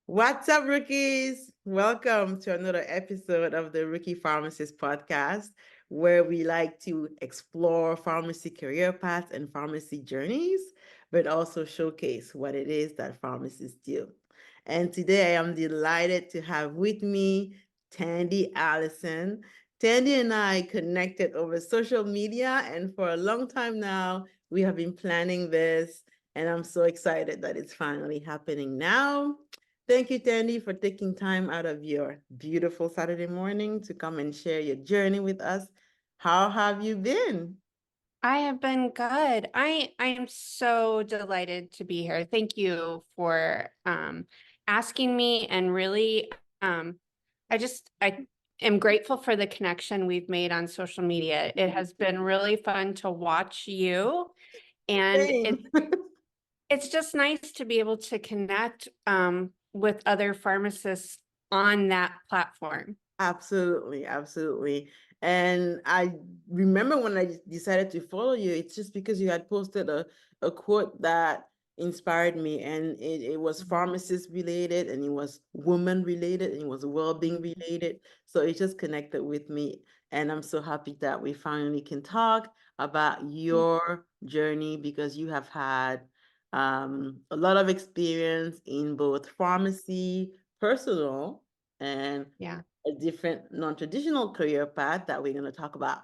What's up, rookies? Welcome to another episode of the Rookie Pharmacist podcast, where we like to explore pharmacy career paths and pharmacy journeys, but also showcase what it is that pharmacists do. And today I am delighted to have with me Tandy Allison. Tandy and I connected over social media, and for a long time now, we have been planning this, and I'm so excited that it's finally happening now. Thank you, Tandy, for taking time out of your beautiful Saturday morning to come and share your journey with us. How have you been? I have been good. I am so delighted to be here. Thank you for asking me and really I am grateful for the connection we've made on social media. It has been really fun to watch you, and Same. it's just nice to be able to connect with other pharmacists on that platform. Absolutely, absolutely. And I remember when I decided to follow you, it's just because you had posted a quote that inspired me, and it was pharmacist related, and it was woman related, and it was well-being related. So it just connected with me. And I'm so happy that we finally can talk about your journey because you have had a lot of experience in both pharmacy, personal, and Yeah. a different non-traditional career path that we're going to talk about.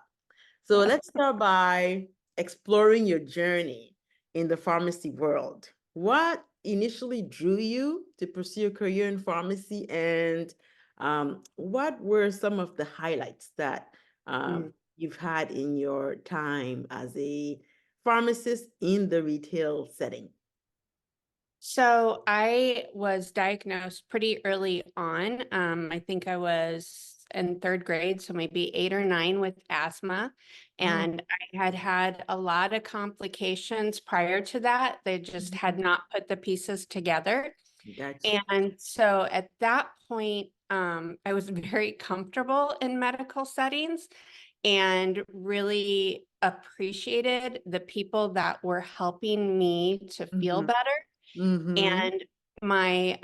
So let's start by exploring your journey in the pharmacy world. What initially drew you to pursue a career in pharmacy, and what were some of the highlights that Mm. you've had in your time as a pharmacist in the retail setting? So I was diagnosed pretty early on. I think I was in third grade, so maybe 8 or 9 with asthma. Oh, And I had had a lot of complications prior to that. They just had not put the pieces together. gotcha. And so at that point, I was very comfortable in medical settings and really appreciated the people that were helping me to feel Mm-hmm. better. Mm-hmm. And my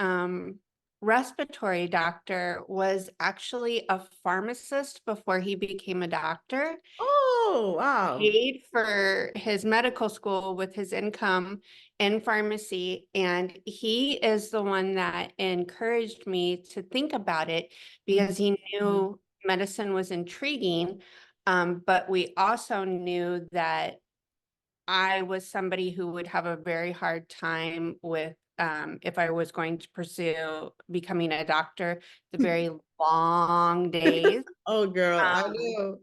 respiratory doctor was actually a pharmacist before he became a doctor, Oh, wow. paid for his medical school with his income in pharmacy. And he is the one that encouraged me to think about it because he Mhm. knew medicine was intriguing. But we also knew that I was somebody who would have a very hard time with if I was going to pursue becoming a doctor, the very long days. Oh, girl, I Um, know.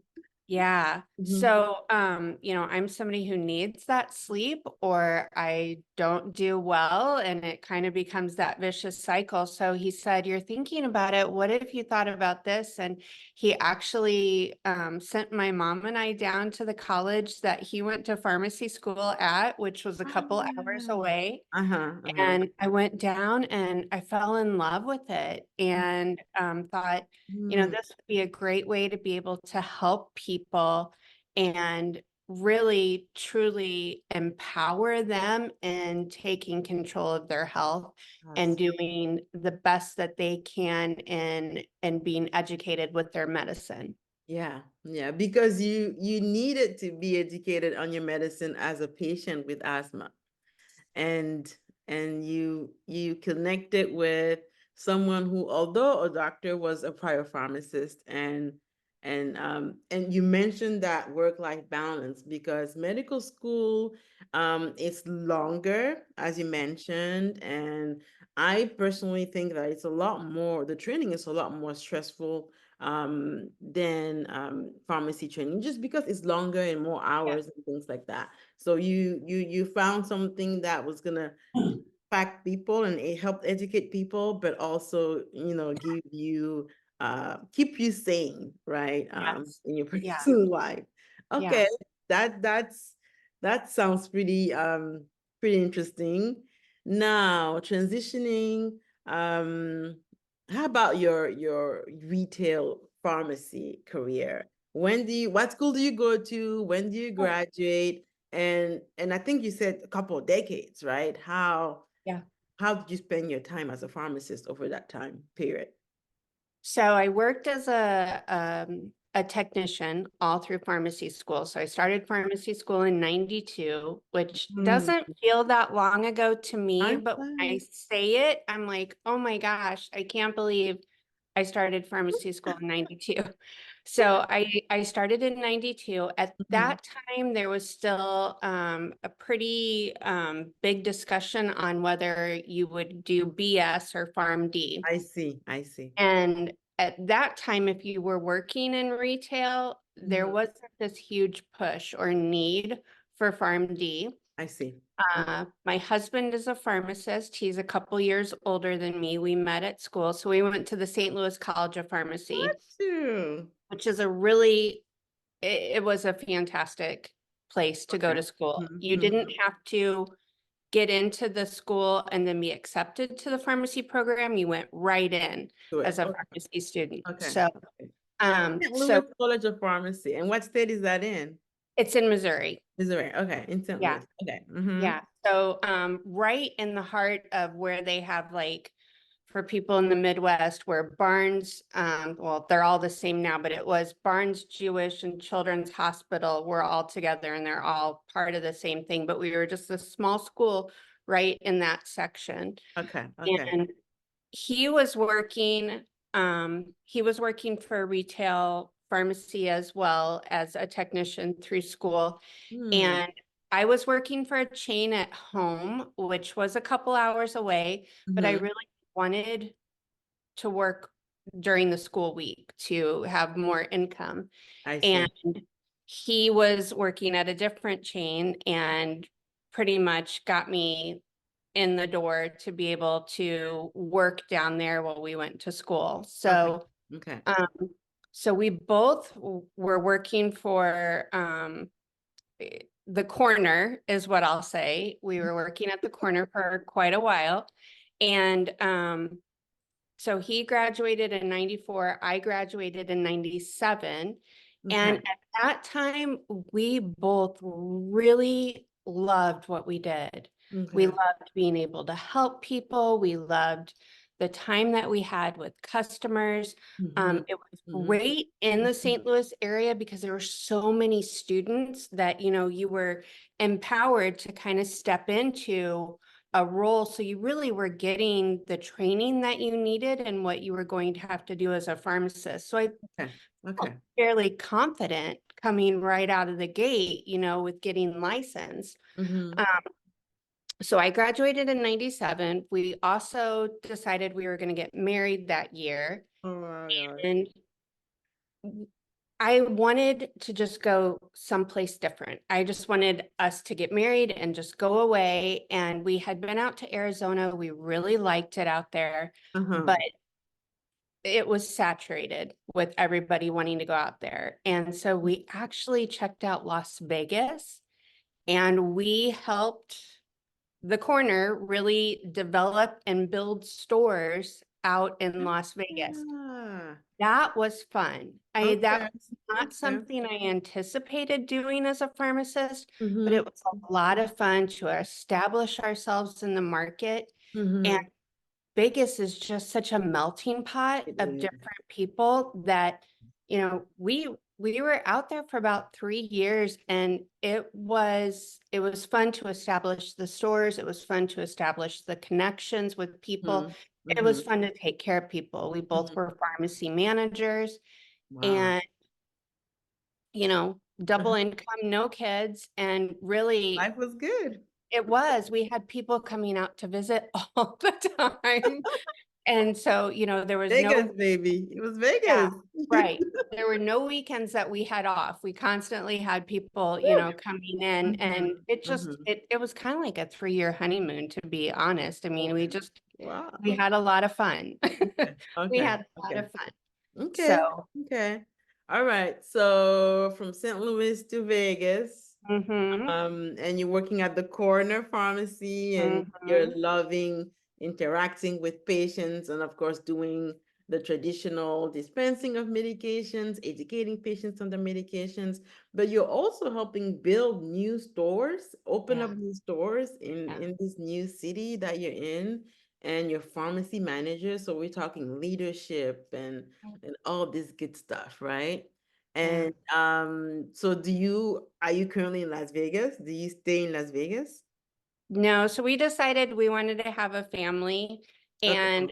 yeah. Mhm. So, I'm somebody who needs that sleep or I don't do well and it kind of becomes that vicious cycle. So he said, "You're thinking about it. What if you thought about this?" And he actually sent my mom and I down to the college that he went to pharmacy school at, which was a couple hours Ah. away. Uh-huh, uh-huh. And I went down and I fell in love with it and thought, Mhm. this would be a great way to be able to help people and really truly empower them in taking control of their health and Yes. doing the best that they can in being educated with their medicine. Yeah, yeah, because you needed to be educated on your medicine as a patient with asthma. and and you connected with someone who, although a doctor, was a prior pharmacist, and you mentioned that work-life balance because medical school is longer, as you mentioned, and I personally think that it's a lot more, the training is a lot more stressful than pharmacy training, just because it's longer and more Yeah. hours and things like that. So you found something that was gonna impact people and it helped educate people, but also, give you keep you sane, right? Yes. In your Yeah. personal life. Okay, Yes. that sounds pretty interesting. Now, transitioning, um, how about your retail pharmacy career? What school do you go to? When do you graduate? And I think you said a couple of decades, right? How Yeah. how did you spend your time as a pharmacist over that time period? So I worked as a technician all through pharmacy school. So I started pharmacy school in 92, which Mm, doesn't feel that long ago to me, time but when I flies. say it, I'm like, oh my gosh, I can't believe I started pharmacy school in 92. So I started in 92. At Mhm. that time, there was still a pretty big discussion on whether you would do BS or PharmD. I see. I see. And at that time, if you were working in retail, there Mhm. wasn't this huge push or need for PharmD. I see. My husband is a pharmacist. He's a couple years older than me. We met at school. So we went to the St. Louis College of Pharmacy, Got you. which is a really, it was a fantastic place to go Okay. to school. You Mm-hmm. didn't have to get into the school and then be accepted to the pharmacy program. You went right in Do it. as a Okay. pharmacy student. Okay. So, Okay. St. so Louis College of Pharmacy. And what state is that in? it's in Missouri. Missouri. Okay. In St. Yeah. Louis. Okay. Mm-hmm. Yeah. So, right in the heart of where they have like for people in the Midwest where Barnes, well, they're all the same now, but it was Barnes Jewish and Children's Hospital were all together and they're all part of the same thing. But we were just a small school right in that section. Okay. Okay. And he was working for a retail pharmacy as well as a technician through school. Hmm. And I was working for a chain at home, which was a couple hours away, but I Mm-hmm. really wanted to work during the school week to have more income. I And see. he was working at a different chain and pretty much got me in the door to be able to work down there while we went to school. Okay. Okay. Um, so we both were working for the corner is what I'll say. We were working at the corner for quite a while. And so he graduated in 94, I graduated in 97. And Okay. at that time, we both really loved what we did. We Okay. loved being able to help people. We loved the time that we had with customers. Mm-hmm. It was Mm-hmm. great in the St. Louis area because there were so many students that, you were empowered to kind of step into a role. So you really were getting the training that you needed and what you were going to have to do as a pharmacist. So I Okay. felt Okay. fairly confident coming right out of the gate, with getting licensed. Mm-hmm. Um, so I graduated in 97. We also decided we were going to get married that year. Oh my God. And I wanted to just go someplace different. I just wanted us to get married and just go away. And we had been out to Arizona. We really liked it out there, Uh-huh. but it was saturated with everybody wanting to go out there. And so we actually checked out Las Vegas and we helped the corner really develop and build stores out in Las Vegas. Ah, That was fun. That okay. was not Okay. something I anticipated doing as a pharmacist, but Mm-hmm. it was a lot of fun to establish ourselves in the market. And Mm-hmm. Vegas is just such a melting pot It of is. different people that, we were out there for about 3 years and it was fun to establish the stores. It was fun to establish the connections with people. Mm-hmm. It Mm-hmm. was fun to take care of people. We both Mm-hmm. were pharmacy managers Wow. and, double income, no kids. And really, Life was good. we had people coming out to visit all the time. And so, there was Vegas, no, baby. It was yeah, Vegas. right. There were no weekends that we had off. We constantly had people, Woo. coming in and Mhm, it just, mhm. it was kind of like a 3-year honeymoon, to be honest. I mean, Oh, wow. we had a lot of fun. Okay, We okay, had a lot okay, of fun. okay, So, okay. All right. So from St. Louis to Vegas, mhm, and you're working at the corner pharmacy and you're mhm. loving interacting with patients and of course doing the traditional dispensing of medications, educating patients on the medications, but you're also helping build new stores, open up Yeah. new stores Yeah. in this new city that you're in, and your pharmacy manager. So we're talking leadership and all this good stuff, right? Yeah. And so are you currently in Las Vegas? Do you stay in Las Vegas? No, so we decided we wanted to have a family, Okay, and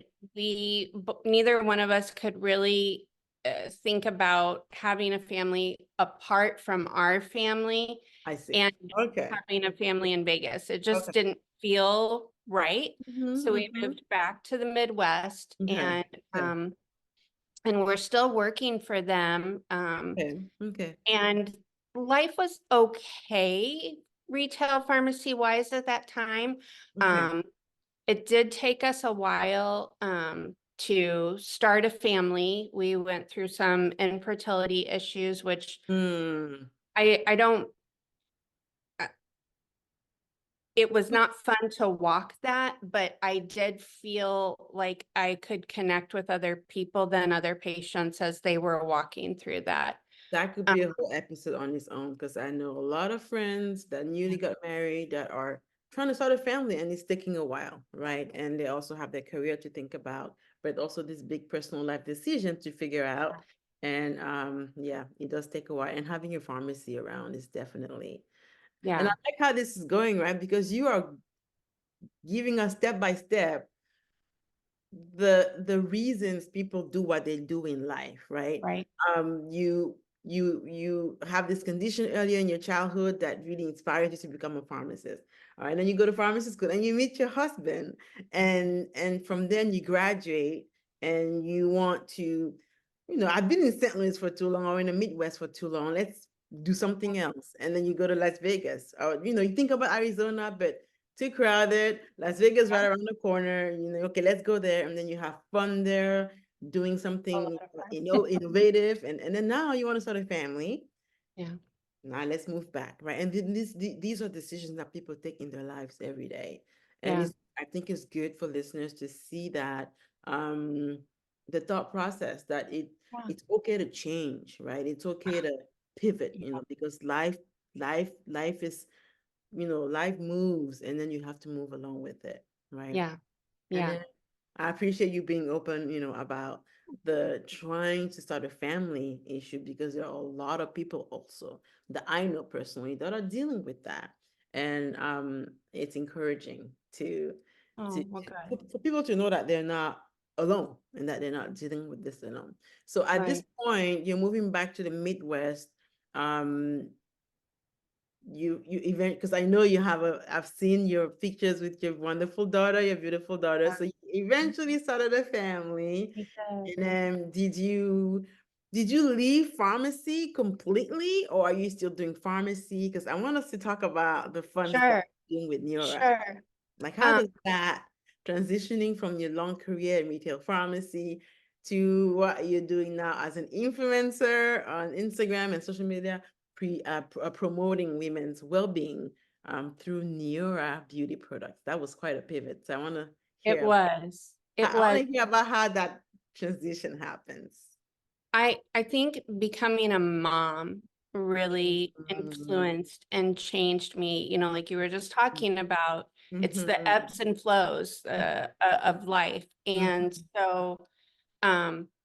neither one of us could really think about having a family apart from our family I see. and Okay. having a family in Vegas. It just Okay. didn't feel right. So we Mm-hmm. moved back to the Midwest, Okay. Okay. and we're still working for them. Okay. Okay. And life was okay, retail pharmacy wise at that time. Okay. Um, it did take us a while to start a family. We went through some infertility issues, which Mm. I don't, uh, it was not fun to walk that, but I did feel like I could connect with other people than other patients as they were walking through that. That could Um, be a whole episode on its own because I know a lot of friends that newly got married that are trying to start a family and it's taking a while, right? And they also have their career to think about, but also this big personal life decision to figure out. And yeah, it does take a while. And having your pharmacy around is definitely, and I yeah, like how this is going, right? Because you are giving us step by step the reasons people do what they do in life, right? right. You have this condition earlier in your childhood that really inspired you to become a pharmacist. All right, then you go to pharmacy school and you meet your husband, and from then you graduate and you want to, I've been in St. Louis for too long or in the Midwest for too long. Let's do something else. And then you go to Las Vegas. Or, you think about Arizona, but too crowded. Las Vegas right around the corner. Okay, let's go there. And then you have fun there, doing A lot something, of fun. innovative. And then now you want to start a family. Yeah, Now let's move back, right? And these are decisions that people take in their lives every day. And yeah, I think it's good for listeners to see that um the thought process that yeah, it's okay to change, right? It's okay to pivot, yeah, because life is, life moves and then you have to move along with it, right? yeah, And yeah, then I appreciate you being open, about the trying to start a family issue because there are a lot of people also that I know personally that are dealing with that. And it's encouraging Oh, to well, good. for people to know that they're not alone and that they're not dealing with this alone. So at this Right. point, you're moving back to the Midwest. Um, you even because I know I've seen your pictures with your wonderful daughter, your beautiful daughter. Yeah, So you eventually started a family. he did. And then did you leave pharmacy completely or are you still doing pharmacy? Because I want us to talk about the fun stuff Sure, you're doing with Neora. sure. Like, how Um, does that transitioning from your long career in retail pharmacy to what you're doing now as an influencer on Instagram and social media, promoting women's well-being through Neora beauty products? That was quite a pivot. So I want to it hear. was, it I want was. to hear about how that transition happens. I think becoming a mom really Mhm. influenced and changed me. Like you were just talking about, it's the Mhm. ebbs and flows of life. And Mhm. so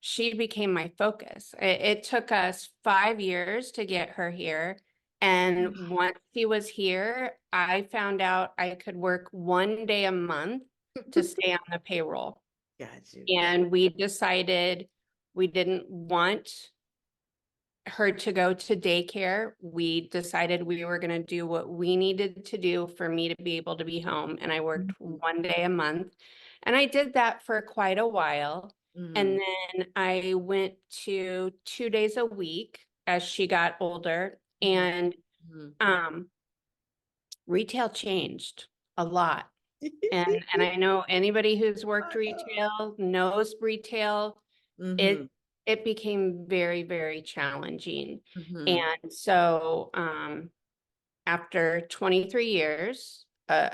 she became my focus. It took us 5 years to get her here. And once she was here, I found out I could work 1 day a month to stay on the payroll. Got you. And we decided we didn't want her to go to daycare. We decided we were going to do what we needed to do for me to be able to be home. And I worked Mhm. 1 day a month. And I did that for quite a while. And Mhm. then I went to 2 days a week as she got older. Mhm. And Mhm. um, retail changed a lot. And I know anybody who's worked retail knows retail. It Mhm. it became very, very challenging. Mhm. And so after 23 years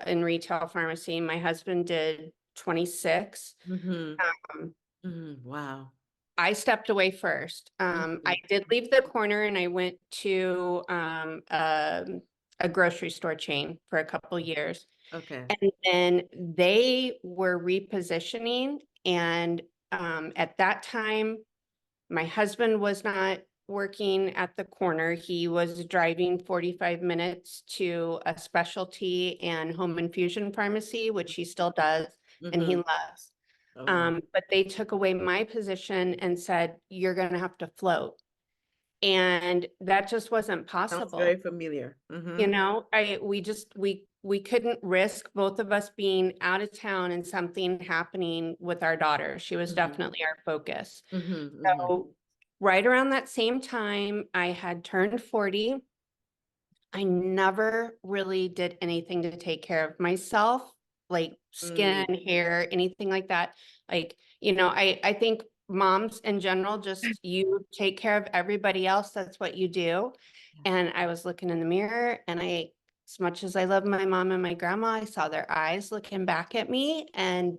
in retail pharmacy, my husband did 26. Mhm. Um, Wow. I stepped away first. I Mhm. did leave the corner and I went to a grocery store chain for a couple years. Okay. And then they were repositioning. And at that time, my husband was not working at the corner. He was driving 45 minutes to a specialty and home infusion pharmacy, which he still does and he Mhm. loves. Oh, wow. But they took away my position and said, you're going to have to float. And that just wasn't Sounds very possible. familiar. You know, we couldn't risk both of us being out of town and something happening with our daughter. She was Mhm. definitely our focus. Mhm. Mhm. So right around that same time, I had turned 40. I never really did anything to take care of myself, like Mm. skin, hair, anything like that. Like, I think moms in general, just you take care of everybody else. That's what you do. And I was looking in the mirror and as much as I love my mom and my grandma, I saw their eyes looking back at me and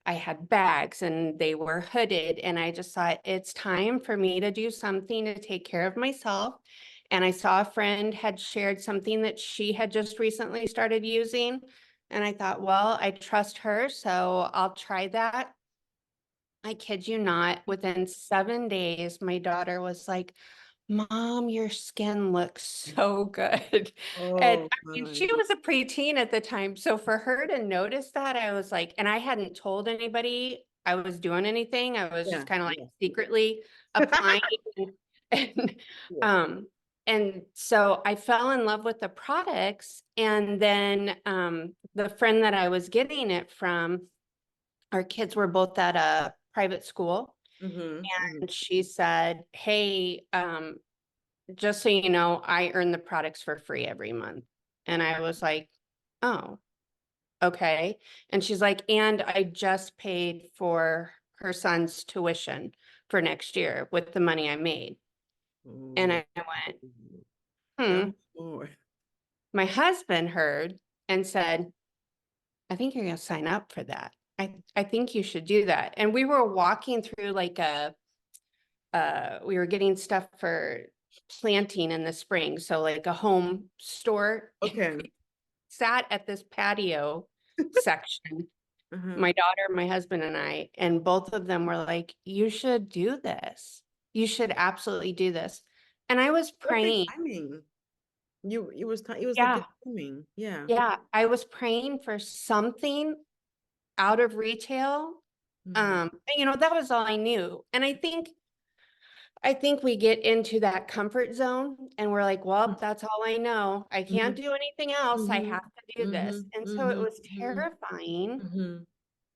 I had bags and they were hooded. And I just thought it's time for me to do something to take care of myself. And I saw a friend had shared something that she had just recently started using. And I thought, well, I trust her, so I'll try that. I kid you not, within 7 days, my daughter was like, Mom, your skin looks so good. And Oh, I mean, she my. was a preteen at the time. So for her to notice that, I was like, and I hadn't told anybody I was doing anything. I was Yeah. just kind of like Yeah. secretly applying. And, Yeah. um, and so I fell in love with the products. And then the friend that I was getting it from, our kids were both at a private school. Mhm. Mhm. And she said, Hey, just so you know, I earn the products for free every month. And I was like, oh, okay. And she's like, and I just paid for her son's tuition for next year with the money I made. And Ooh. I went, Tell hmm. me more. My husband heard and said, I think you're going to sign up for that. I think you should do that. And we were walking through like we were getting stuff for planting in the spring. So like a home store. Okay. Sat at this patio section, Mhm. my daughter, my husband, and I, and both of them were like, you should do this. You should absolutely do this. And I was Perfect praying. timing. It was the good Yeah. timing. Yeah. Yeah. I was praying for something out of retail. Mhm. That was all I knew. And I think we get into that comfort zone and we're like, well, that's all I know. I can't Mhm. do anything else. I Mhm. have to do this. Mhm. And so it Mhm. was Mhm. terrifying. Mhm.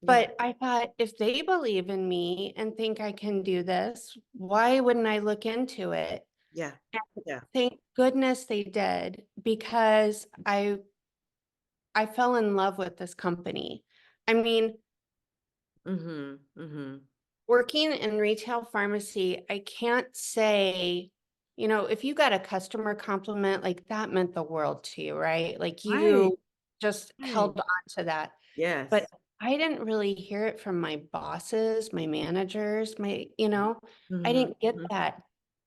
Yeah. But I thought if they believe in me and think I can do this, why wouldn't I look into it? Yeah. And Yeah. thank goodness they did because I fell in love with this company. I mean, Mhm. Mhm. working in retail pharmacy, I can't say, if you got a customer compliment, like that meant the world to you, right? Like Right. you just Right. held on to that. But Yes. I didn't really hear it from my bosses, my managers, I Mhm. didn't get Mhm. that.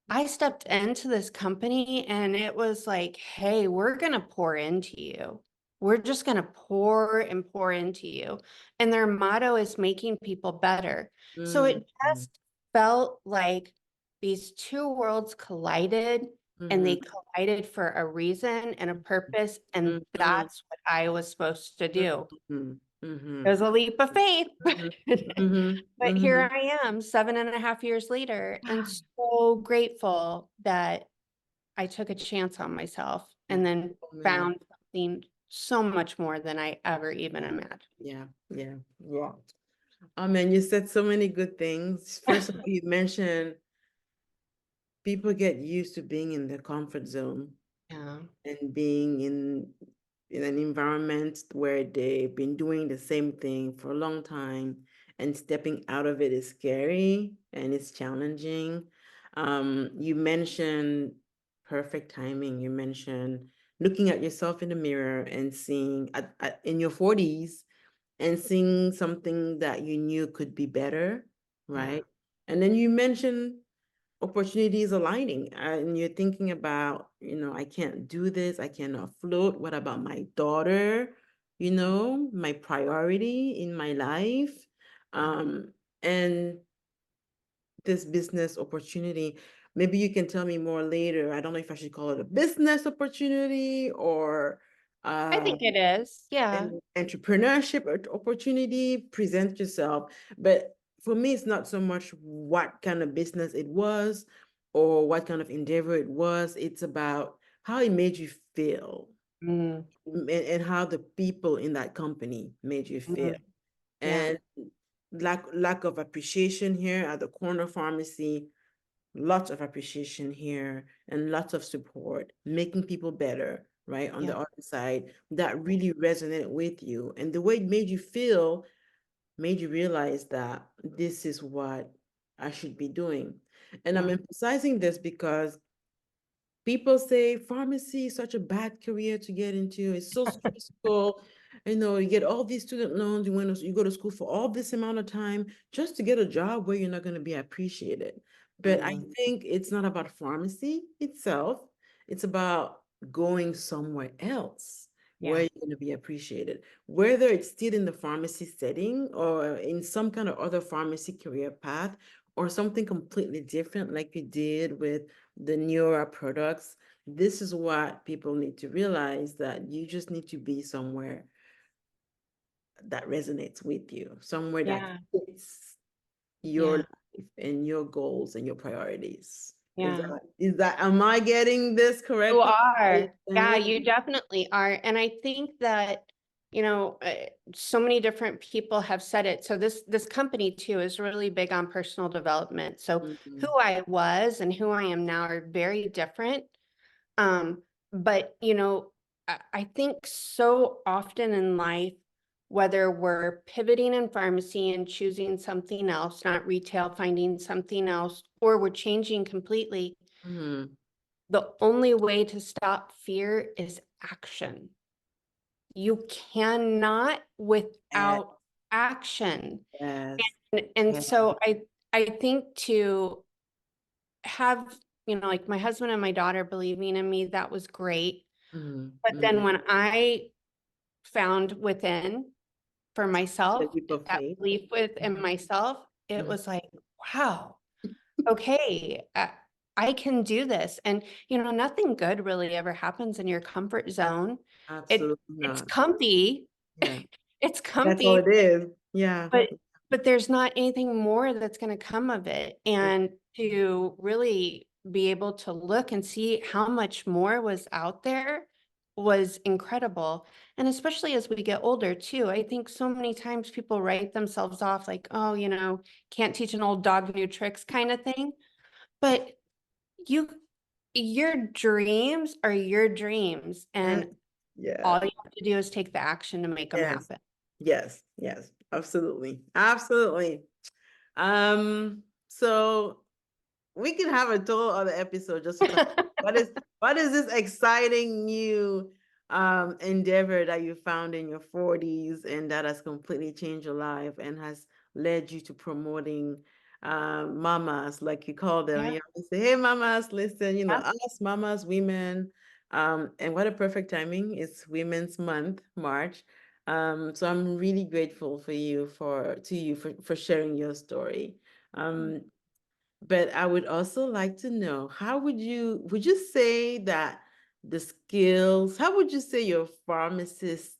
I stepped into this company and it was like, hey, we're going to pour into you. We're just going to pour and pour into you. And their motto is making people better. So it Mhm. just felt like these two worlds collided and Mhm. they collided for a reason and a purpose. And Mhm. that's what I was supposed to do. Mhm. It Mhm. was a leap of faith, Mhm. Mhm. but here Mhm. I am 7.5 years later and so grateful that I took a chance on myself Yeah. and then Oh man. found something so much more than I ever even imagined. Yeah. Yeah. Yeah. Oh man, you said so many good things. First of all, you mentioned people get used to being in their comfort zone Yeah. and being in an environment where they've been doing the same thing for a long time, and stepping out of it is scary and it's challenging. You mentioned perfect timing. You mentioned looking at yourself in the mirror and seeing in your 40s and seeing something that you knew could be better Yeah. right? And then you mentioned opportunities aligning, and you're thinking about, I can't do this, I cannot float. What about my daughter? My priority in my life. And this business opportunity, maybe you can tell me more later. I don't know if I should call it a business opportunity or I uh think it is. Yeah. an entrepreneurship opportunity. Present yourself. But for me, it's not so much what kind of business it was or what kind of endeavor it was. It's about how it made you feel, Mm, and how the people in that company made you feel. mm, yeah. And lack of appreciation here at the corner pharmacy, lots of appreciation here and lots of support, making people better, right? On Yeah. the other side, that really resonated with you. And the way it made you feel made you realize that this is what I should be doing. And I'm Yeah. emphasizing this because people say pharmacy is such a bad career to get into. It's so stressful. You get all these student loans. You go to school for all this amount of time just to get a job where you're not going to be appreciated. But I Mm, think it's not about pharmacy itself. It's about going somewhere else where yeah. you're going to be appreciated, whether it's still in the pharmacy setting or in some kind of other pharmacy career path or something completely different like you did with the Neora products. This is what people need to realize, that you just need to be somewhere that resonates with you, somewhere that Yeah. fits your Yeah. life and your goals and your priorities. Yeah. Am I getting this You correctly? are. Yeah, Understand? you definitely are. And I think that, so many different people have said it. So this company too is really big on personal development. So who Mhm. I was and who I am now are very different. But I think so often in life, whether we're pivoting in pharmacy and choosing something else, not retail, finding something else, or we're changing completely, Mhm. the only way to stop fear is action. You cannot Yes, without action. yes, And yes. so I think to have, like my husband and my daughter believing in me, that was great. Mhm. But then Mhm. when I found within for The myself, leap of that faith. belief within Mhm. myself, it Mhm. was like, wow, okay, I can do this. And, nothing good really ever happens in your comfort zone. Absolutely It's not. comfy. Yeah, It's that's all comfy, it is. Yeah. but there's not anything more that's going to come of it. And to really be able to look and see how much more was out there was incredible. And especially as we get older too, I think so many times people write themselves off like, oh, can't teach an old dog new tricks kind of thing. But you your dreams are your dreams, Yes. and Yeah. all you have to do is take the action to make them Yes. happen. Yes. Yes. Absolutely. Absolutely. So we can have a total other episode just to talk about what is this exciting new endeavor that you found in your 40s and that has completely changed your life and has led you to promoting mamas, like you call them. Yeah, You always say, hey mamas, listen, yeah, us mamas, women. And what a perfect timing. It's Women's Month, March. So I'm really grateful for sharing your story. Um, but I would also like to know, how would you say that how would you say your pharmacist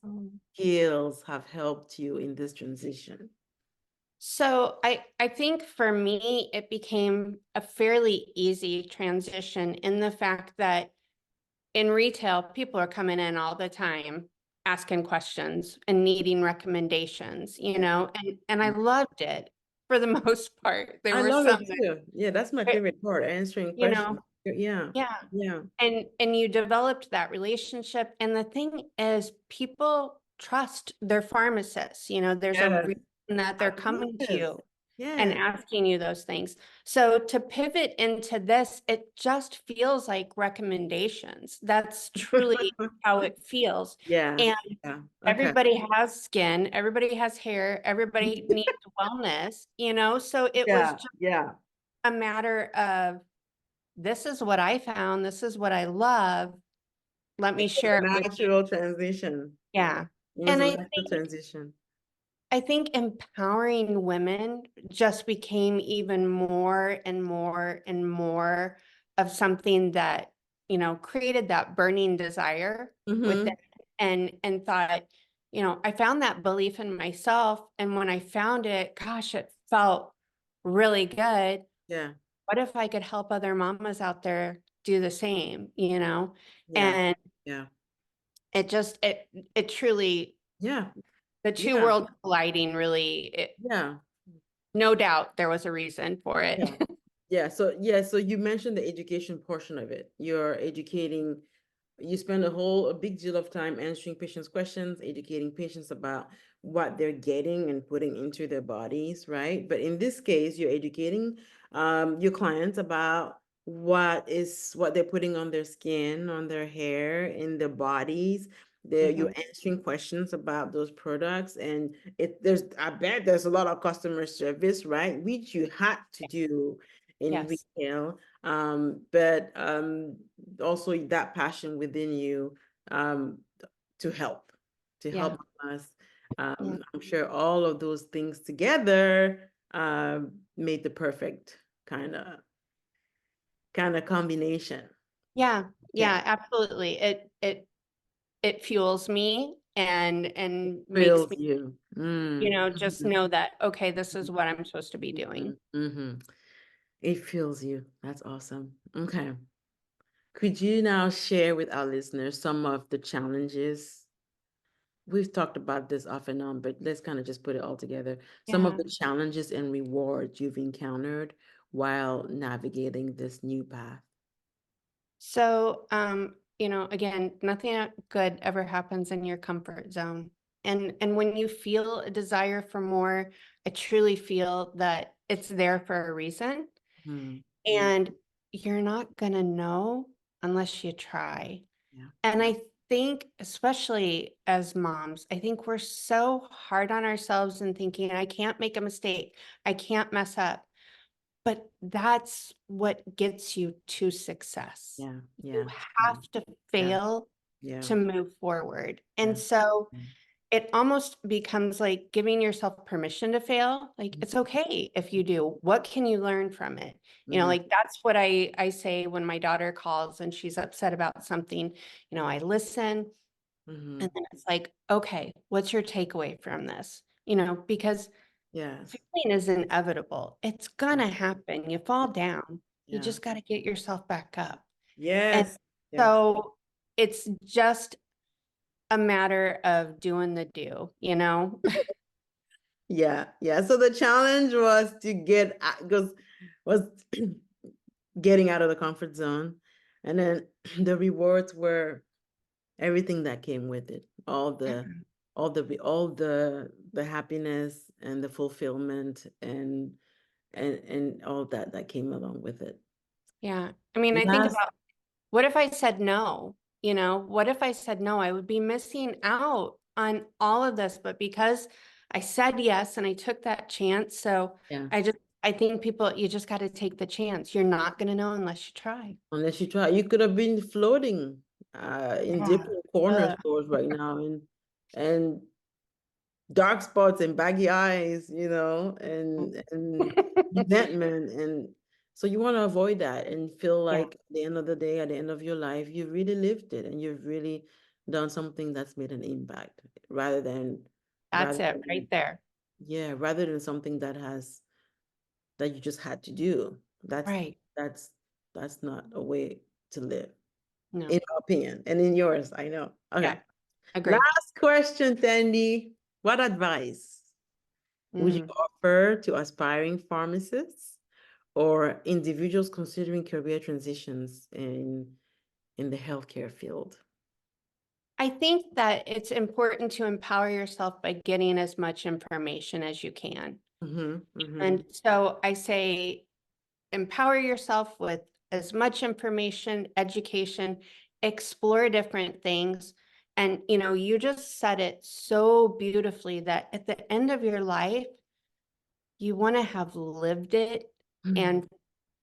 mm. skills have helped you in this transition? So I think for me, it became a fairly easy transition in the fact that in retail, people are coming in all the time asking questions and needing recommendations, and I loved it for the most part. There I were love some it too. Yeah, that's my that, favorite part, answering you questions. know, Yeah, yeah. yeah. And you developed that relationship. And the thing is, people trust their pharmacists. There's a Yes. reason that they're coming to Yes. you. and Yeah. asking you those things. So to pivot into this, it just feels like recommendations. That's truly how it feels. Yeah. And Yeah. Okay. everybody has skin, everybody has hair, everybody needs wellness, So it was Yeah. just Yeah. a matter of this is what I found, this is what I love. Let me It was share it a with you. natural transition. Yeah. It was And a I natural think transition. I think empowering women just became even more and more and more of something that, created that burning desire within, Mm-hmm. and thought, I found that belief in myself. And when I found it, gosh, it felt really good. Yeah. What if I could help other mamas out there do the same? Yeah. And Yeah. it truly, Yeah. the two Yeah. worlds colliding really, Yeah. no doubt there was a reason for it. Yeah. So you mentioned the education portion of it. You're educating, you spend a big deal of time answering patients' questions, educating patients about what they're getting and putting into their bodies, right? But in this case, you're educating your clients about what they're putting on their skin, on their hair, in their bodies. You're Mhm. answering questions about those products, and I bet there's a lot of customer service, right? Which you had to do in Yes. retail. But also that passion within you um, to help, to Yeah. help us. Yeah. I'm sure all of those things together made the perfect kind of combination. Yeah. Okay, Yeah, absolutely. It fuels me and makes feels me, you. just know that, okay, this is what I'm supposed to be doing. Mm-hmm. It feels you. That's awesome. Okay. Could you now share with our listeners some of the challenges? We've talked about this off and on, but let's kind of just put it all together. Some of Yeah. the challenges and rewards you've encountered while navigating this new path. So, again, nothing good ever happens in your comfort zone. And when you feel a desire for more, I truly feel that it's there for a reason. Hmm. Yeah, And you're not gonna know unless you try. yeah, And I think, especially as moms, I think we're so hard on ourselves and thinking, I can't make a mistake. I can't mess up. But that's what gets you to success. yeah, You yeah, yeah, have to yeah, fail yeah, to move forward. yeah. And so it almost becomes like giving yourself permission to fail. Like it's okay if you do. What can you learn from it? Mm-hmm. Like that's what I say when my daughter calls and she's upset about something. I listen Mm-hmm. and then it's like, okay, what's your takeaway from this? Because Yes. failing is inevitable. It's Yeah, gonna happen. You fall down. You yeah. just got to get yourself back up. And Yes. Yes. so it's just a matter of doing the do. Yeah, yeah. So the challenge was to because was getting out of the comfort zone, and then the rewards were everything that came with it, all the happiness and the fulfillment and all that came along with it. Yeah. I mean, I think Last, about what if I said no? What if I said no? I would be missing out on all of this. But because I said yes and I took that chance, so yeah, I think people, you just got to take the chance. You're not going to know unless you try. unless you try, you could have been floating in Yeah. different corner Uh, stores right now and dark spots and baggy eyes, and resentment. And so you want to avoid that and feel yeah, like at the end of the day, at the end of your life, you've really lived it and you've really done something that's made an impact rather than that's rather it than right there. yeah, rather than something that you just had to do. That's Right. that's that's not a way to live, in No. my opinion. And in yours, I know. Okay. Yeah. Agree. Last question, Tandy. What advice would you Mm. offer to aspiring pharmacists or individuals considering career transitions in the healthcare field? I think that it's important to empower yourself by getting as much information as you can. Mm-hmm. And Mm-hmm. so I say, empower yourself with as much information, education, explore different things. And, you just said it so beautifully that at the end of your life, you want to have lived it Mm-hmm. and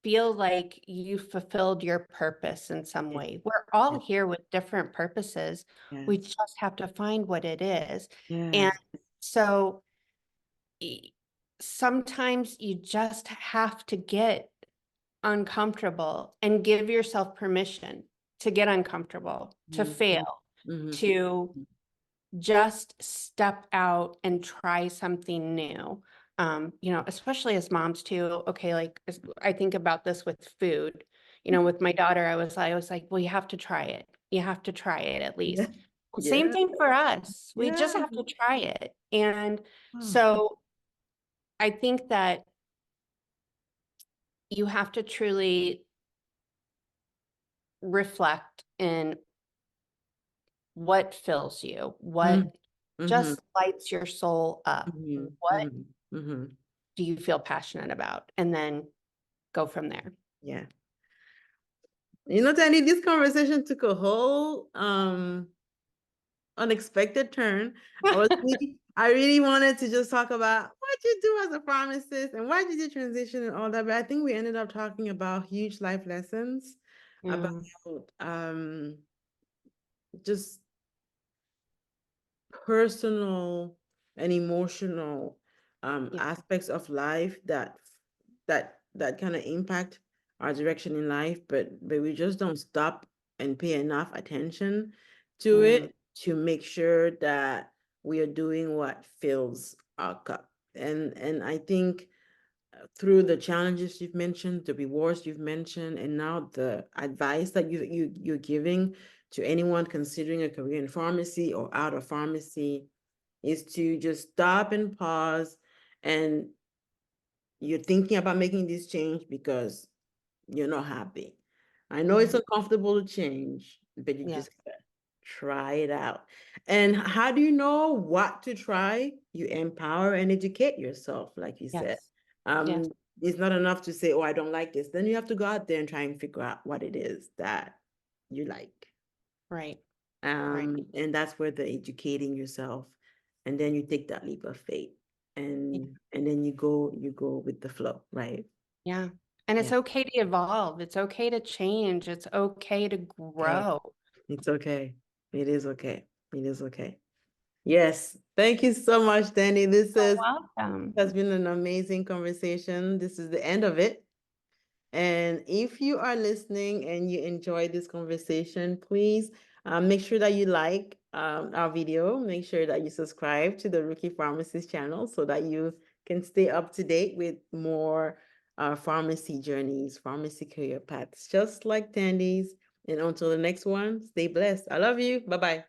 feel like you fulfilled your purpose in some Yeah. way. We're all here with different purposes. We Yes. just have to find what it is. And Yes. so e- sometimes you just have to get uncomfortable and give yourself permission to get uncomfortable, to Mm-hmm. fail, Mm-hmm. to just step out and try something new. Especially as moms too. Okay, like I think about this with food. With my daughter, I was like, well, you have to try it. You have to try it at Yeah. least. Same Yeah. thing for us. We Yeah. just have to try it. And Oh. so I think that you have to truly reflect in what fills you, what Mm-hmm. just lights your soul up. Mm-hmm. What Mm-hmm. Mm-hmm. do you feel passionate about? And then go from there. Yeah. Tanny, this conversation took a whole unexpected turn. I really wanted to just talk about what you do as a pharmacist and why did you transition and all that. But I think we ended up talking about huge life lessons, about Yeah, just personal and emotional yeah, aspects of life that kind of impact our direction in life, but we just don't stop and pay enough attention to yeah, it to make sure that we are doing what fills our cup. And I think through the challenges you've mentioned, the rewards you've mentioned, and now the advice that you're giving to anyone considering a career in pharmacy or out of pharmacy is to just stop and pause, and you're thinking about making this change because you're not happy. I know it's mhm, uncomfortable to change, but you yeah, just gotta try it out. And how do you know what to try? You empower and educate yourself, like you said. yes, yes, Um, it's not enough to say, "Oh, I don't like this." Then you have to go out there and try and figure out what it is that you like. right, right. And that's where the educating yourself, and then you take that leap of faith, Yeah, and then you go with the flow, right? yeah. And Yeah. it's okay to evolve. It's okay to change. It's okay to Okay. grow. It's okay. It is okay. It is okay. Yes. Thank you so much, Danny. Welcome. Has been an amazing conversation. This is the end of it. And if you are listening and you enjoyed this conversation, please make sure that you like our video. Make sure that you subscribe to the Rookie Pharmacist channel so that you can stay up to date with more pharmacy journeys, pharmacy career paths, just like Tandy's. And until the next one, stay blessed. I love you. Bye bye.